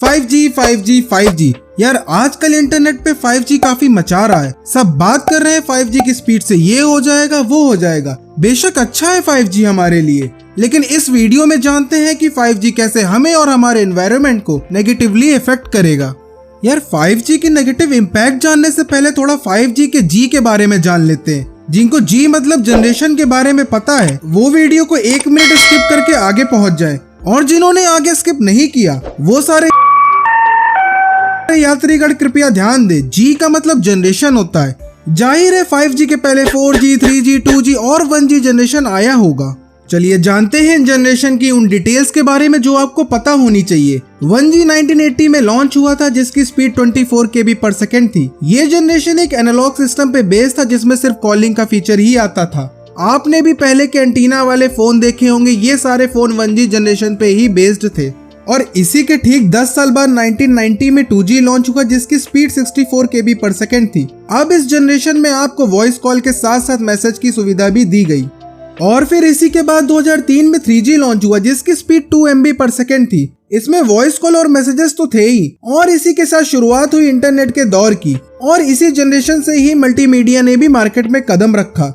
5G 5G 5G यार आजकल internet पे 5G काफी मचा रहा है। सब बात कर रहे हैं 5G की स्पीड से ये हो जाएगा वो हो जाएगा। बेशक अच्छा है 5G हमारे लिए, लेकिन इस वीडियो में जानते हैं कि 5G कैसे हमें और हमारे एनवायरनमेंट को नेगेटिवली इफेक्ट करेगा। यार 5G की नेगेटिव इम्पैक्ट जानने से पहले थोड़ा 5G के G के बारे में जान लेते हैं। जिनको G मतलब जनरेशन के बारे में पता है वो वीडियो को 1 मिनट स्किप करके आगे पहुंच जाए, और जिन्होंने आगे स्किप नहीं किया वो सारे यात्रीगण कृपया ध्यान दे। G का मतलब जनरेशन होता है। जाहिर है 5G के पहले 4G 3G 2G और 1G जनरेशन आया होगा। चलिए जानते हैं जनरेशन की उन डिटेल्स के बारे में जो आपको पता होनी चाहिए। 1G 1980 में लॉन्च हुआ था जिसकी स्पीड 24 KB पर सेकेंड थी। ये जनरेशन एक एनालॉग सिस्टम पे बेस्ड था जिसमें सिर्फ कॉलिंग का फीचर ही आता था। आपने भी पहले के एंटीना वाले फोन देखे होंगे, ये सारे फोन 1G जनरेशन पे ही बेस्ड थे। और इसी के ठीक 10 साल बाद 1990 में 2G लॉन्च हुआ जिसकी स्पीड 64 KB पर सेकेंड थी। अब इस जनरेशन में आपको वॉइस कॉल के साथ साथ मैसेज की सुविधा भी दी गई। और फिर इसी के बाद 2003 में 3G लॉन्च हुआ जिसकी स्पीड 2 MB पर सेकेंड थी। इसमें वॉइस कॉल और मैसेजेस तो थे ही, और इसी के साथ शुरुआत हुई इंटरनेट के दौर की। और इसी जनरेशन से ही मल्टीमीडिया ने भी मार्केट में कदम रखा।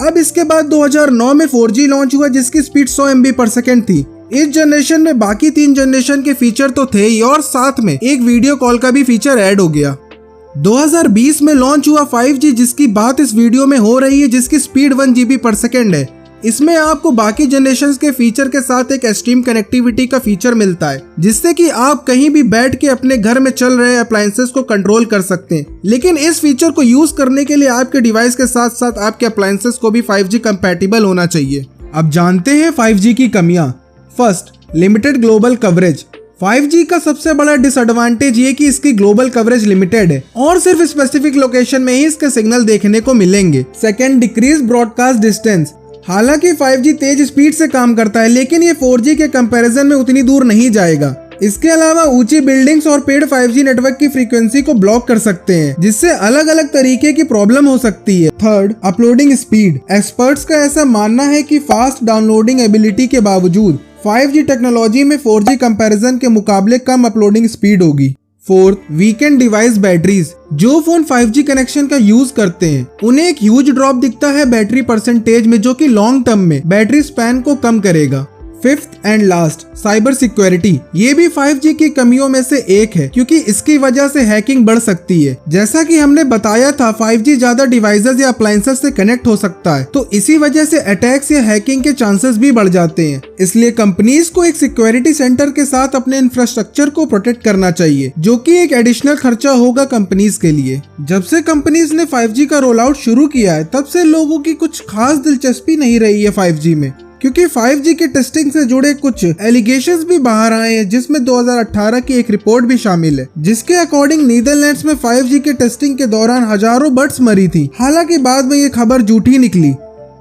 अब इसके बाद 2009 में 4G लॉन्च हुआ जिसकी स्पीड 100 MB पर सेकेंड थी। इस जनरेशन में बाकी 3 जनरेशन के फीचर तो थे ही, और साथ में एक वीडियो कॉल का भी फीचर ऐड हो गया। 2020 में लॉन्च हुआ 5G जिसकी बात इस वीडियो में हो रही है, जिसकी स्पीड 1 GB पर सेकेंड है। इसमें आपको बाकी जनरेशन के फीचर के साथ एक एक्सट्रीम कनेक्टिविटी का फीचर मिलता है, जिससे कि आप कहीं भी बैठ के अपने घर में चल रहे अप्लायंसेस को कंट्रोल कर सकते हैं। लेकिन इस फीचर को यूज करने के लिए आपके डिवाइस के साथ साथ आपके अप्लायंसेस को भी 5G कंपैटिबल होना चाहिए। अब जानते हैं 5G की कमियां। First, limited global coverage. 5G का सबसे बड़ा डिसएडवांटेज ये कि इसकी ग्लोबल कवरेज लिमिटेड है और सिर्फ स्पेसिफिक लोकेशन में ही इसके सिग्नल देखने को मिलेंगे। Second, decrease broadcast distance. हालांकि 5G तेज स्पीड से काम करता है, लेकिन ये 4G के कंपैरिजन में उतनी दूर नहीं जाएगा। इसके अलावा ऊंची बिल्डिंग्स और पेड़ 5G नेटवर्क की फ्रीक्वेंसी को ब्लॉक कर सकते हैं, जिससे अलग अलग तरीके की प्रॉब्लम हो सकती है। Third, uploading speed. एक्सपर्ट्स का ऐसा मानना है कि फास्ट डाउनलोडिंग एबिलिटी के बावजूद 5G टेक्नोलॉजी में 4G कंपैरिजन के मुकाबले कम अपलोडिंग स्पीड होगी। Fourth, weekend device batteries. जो फोन 5G कनेक्शन का यूज करते हैं उन्हें एक ह्यूज ड्रॉप दिखता है बैटरी परसेंटेज में, जो कि लॉन्ग टर्म में बैटरी स्पैन को कम करेगा। Fifth and last, cyber security. ये भी 5G की कमियों में से एक है, क्योंकि इसकी वजह से हैकिंग बढ़ सकती है। जैसा कि हमने बताया था 5G ज्यादा डिवाइसेस या अप्लायंसेस से कनेक्ट हो सकता है, तो इसी वजह से अटैक्स या हैकिंग के चांसेस भी बढ़ जाते हैं। इसलिए कंपनीज को एक सिक्योरिटी सेंटर के साथ अपने इंफ्रास्ट्रक्चर को प्रोटेक्ट करना चाहिए, जो कि एक एडिशनल खर्चा होगा कंपनीज के लिए। जब से कंपनीज ने 5G का रोल आउट शुरू किया है तब से लोगों की कुछ खास दिलचस्पी नहीं रही है 5G में, क्योंकि 5G की टेस्टिंग से जुड़े कुछ एलिगेशंस भी बाहर आए हैं, जिसमें 2018 की एक रिपोर्ट भी शामिल है, जिसके अकॉर्डिंग नीदरलैंड्स में 5G के टेस्टिंग के दौरान हजारों बर्ड्स मरी थी। हालांकि बाद में ये खबर झूठी निकली।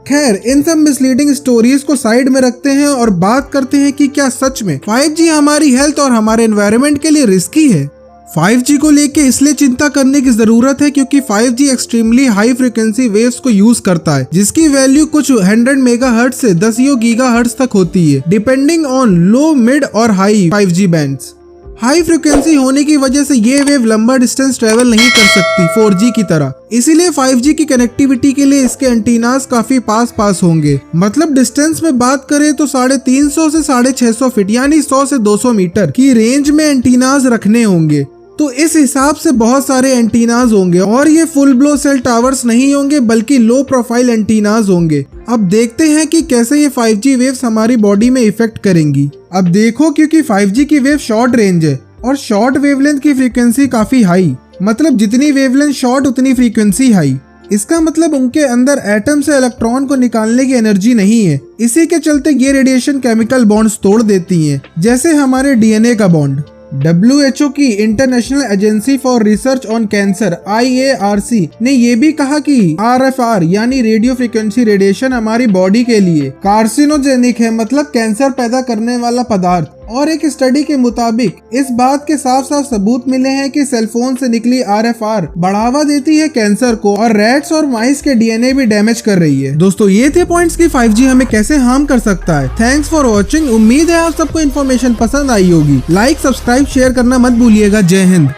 खैर, इन सब मिसलीडिंग स्टोरीज को साइड में रखते हैं और बात करते हैं कि क्या सच में 5G हमारी हेल्थ और हमारे एनवायरनमेंट के लिए रिस्की है। 5G को लेके इसलिए चिंता करने की जरूरत है क्योंकि 5G extremely high frequency waves को यूज करता है, जिसकी वैल्यू कुछ 100 मेगाहर्ट्ज से 10 गीगाहर्ट्ज तक होती है, डिपेंडिंग ऑन लो, मिड और high 5G bands. High frequency होने की वजह से ये वेव लंबा डिस्टेंस ट्रेवल नहीं कर सकती 4G की तरह। इसीलिए 5G की कनेक्टिविटी के लिए इसके एंटीनास काफी पास होंगे। मतलब डिस्टेंस में बात करें तो 350 से 650 फीट यानी 100 से 200 मीटर की रेंज में एंटीनास रखने होंगे। तो इस हिसाब से बहुत सारे एंटीनाज होंगे, और ये फुल ब्लो सेल टावर्स नहीं होंगे बल्कि लो प्रोफाइल एंटीनाज होंगे। अब देखते हैं कि कैसे ये 5G वेव्स हमारी बॉडी में इफेक्ट करेंगी। अब देखो, क्योंकि 5G की वेव शॉर्ट रेंज है और शॉर्ट वेवलेंथ की फ्रीक्वेंसी काफी हाई, मतलब जितनी वेवलेंथ शॉर्ट उतनी फ्रीक्वेंसी हाई। इसका मतलब उनके अंदर एटम से इलेक्ट्रॉन को निकालने की एनर्जी नहीं है। इसी के चलते ये रेडिएशन केमिकल बॉन्ड्स तोड़ देती हैं, जैसे हमारे DNA का बॉन्ड। WHO की international agency for research on cancer IARC ने ये भी कहा कि RFR यानी रेडियो फ्रीक्वेंसी रेडिएशन हमारी बॉडी के लिए कार्सिनोजेनिक है, मतलब कैंसर पैदा करने वाला पदार्थ। और एक स्टडी के मुताबिक इस बात के साफ साफ सबूत मिले हैं कि सेलफोन से निकली RFR बढ़ावा देती है कैंसर को और रैट्स और माइस के DNA भी डैमेज कर रही है। दोस्तों ये थे पॉइंट्स कि 5G हमें कैसे हार्म कर सकता है। Thanks for watching. उम्मीद है आप सबको इन्फॉर्मेशन पसंद आई होगी। लाइक, सब्सक्राइब, शेयर करना मत भूलिएगा। जय हिंद।